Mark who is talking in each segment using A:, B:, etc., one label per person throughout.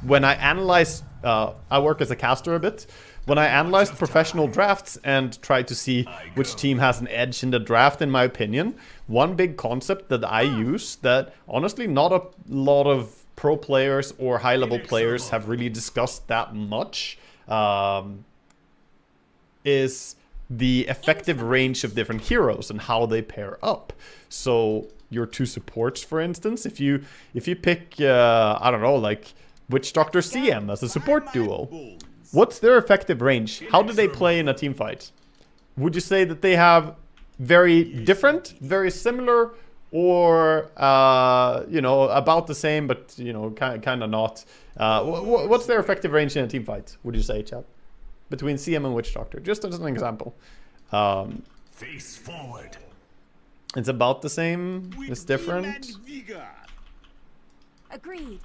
A: when I analyze, I work as a caster a bit. When I analyze professional drafts and try to see which team has an edge in the draft, in my opinion, one big concept that I use that honestly not a lot of pro players or high-level players have really discussed that much is the effective range of different heroes and how they pair up. So your two supports, for instance, if you pick, I don't know, like Witch Doctor CM as a support duo, what's their effective range? How do they play in a team fight? Would you say that they have very different, very similar, or you know, about the same, but you know, kind of not? What's their effective range in a team fight? Would you say, chat? Between CM and Witch Doctor, just as an example.
B: Face forward.
A: It's about the same. It's different.
C: Agreed.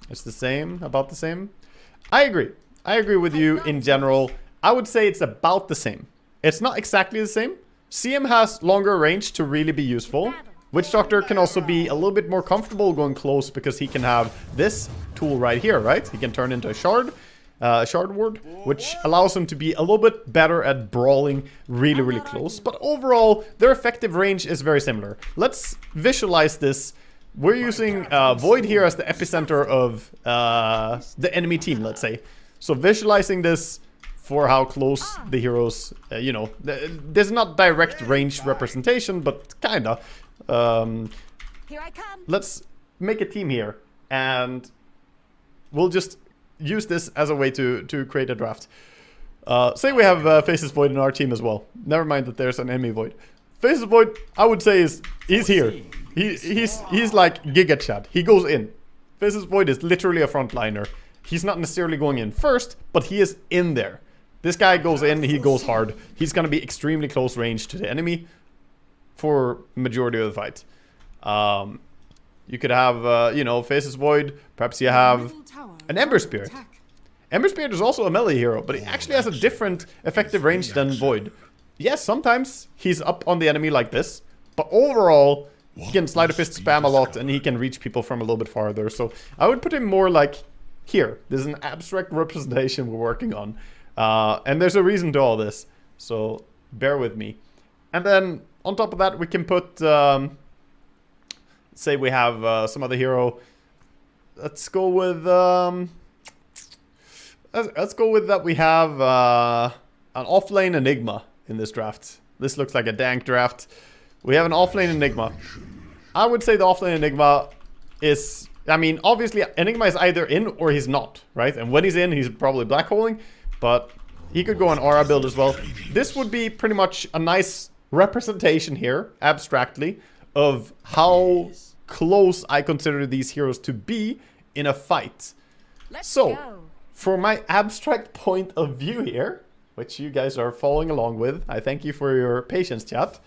A: It's the same, about the same. I agree. I agree with you in general. I would say it's about the same. It's not exactly the same. CM has longer range to really be useful. Witch Doctor can also be a little bit more comfortable going close because he can have this tool right here, right? He can turn into a shard ward, which allows him to be a little bit better at brawling really, really close. But overall, their effective range is very similar. Let's visualize this. We're using Void here as the epicenter of the enemy team, let's say. So visualizing this for how close the heroes, you know, there's not direct range representation, but kinda.
C: Here I come.
A: Let's make a team here, and we'll just use this as a way to create a draft. Say we have Faces Void in our team as well. Never mind that there's an enemy Void. Faces Void, I would say, he's here. He's like Giga Chat. He goes in. Faces Void is literally a frontliner. He's not necessarily going in first, but he is in there. This guy goes in, he goes hard. He's going to be extremely close range to the enemy for majority of the fight. You could have, you know, Faces Void. Perhaps you have an Ember Spirit. Ember Spirit is also a melee hero, but he actually has a different effective range than Void. Yes, sometimes he's up on the enemy like this, but overall, he can Sleight of Fist spam a lot, and he can reach people from a little bit farther. So I would put him more like here. This is an abstract representation we're working on. And there's a reason to all this, so bear with me. And then on top of that, we can put, say we have some other hero. Let's go with, let's go with that we have an offlane Enigma in this draft. This looks like a dank draft. We have an offlane Enigma. I would say the offlane Enigma is, I mean, obviously Enigma is either in or he's not, right? And when he's in, he's probably black holing, but he could go on aura build as well. This would be pretty much a nice representation here, abstractly, of how close I consider these heroes to be in a fight. So, for my abstract point of view here, which you guys are following along with, I thank you for your patience, chat.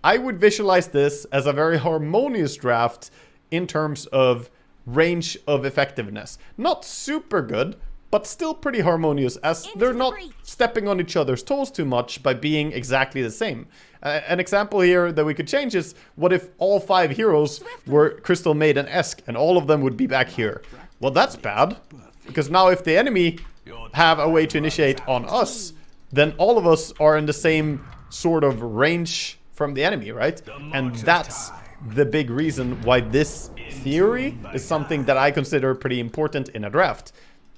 A: I would visualize this as a very harmonious draft in terms of range of effectiveness. Not super good, but still pretty harmonious, as they're not stepping on each other's toes too much by being exactly the same. An example here that we could change is, what if all 5 heroes were Crystal Maiden-esque and all of them would be back here? Well, that's bad, because now if the enemy have a way to initiate on us, then all of us are in the same sort of range from the enemy, right? And that's the big reason why this theory is something that I consider pretty important in a draft.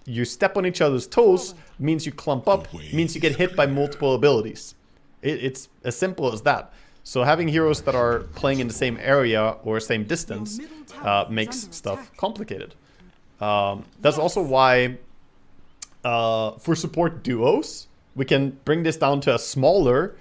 A: You step on each other's toes, means you clump up, means you get hit by multiple abilities. It's as simple as that. So having heroes that are playing in the same area or same distance makes stuff complicated. That's also why for support duos, we can bring this down to a smaller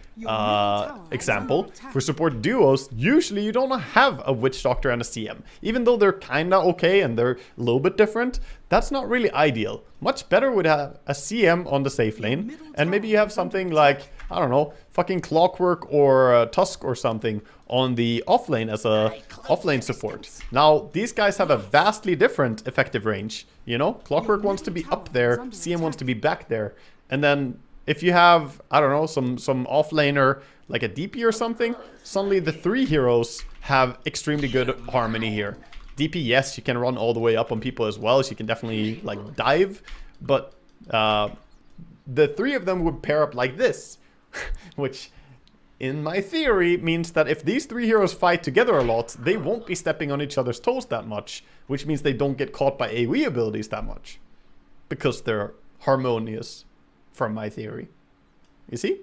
A: example. For support duos, usually you don't have a Witch Doctor and a CM. Even though they're kinda okay and they're a little bit different, that's not really ideal. Much better would have a CM on the safe lane, and maybe you have something like, I don't know, fucking Clockwork or Tusk or something on the offlane as a offlane support. Now, these guys have a vastly different effective range. You know, Clockwork wants to be up there, CM wants to be back there. And then if you have, I don't know, some offlaner like a DP or something, suddenly the 3 heroes have extremely good harmony here. DP, yes, she can run all the way up on people as well. She can definitely like dive, but the three of them would pair up like this, which in my theory means that if these three heroes fight together a lot, they won't be stepping on each other's toes that much, which means they don't get caught by AoE abilities that much, because they're harmonious from my theory. You see?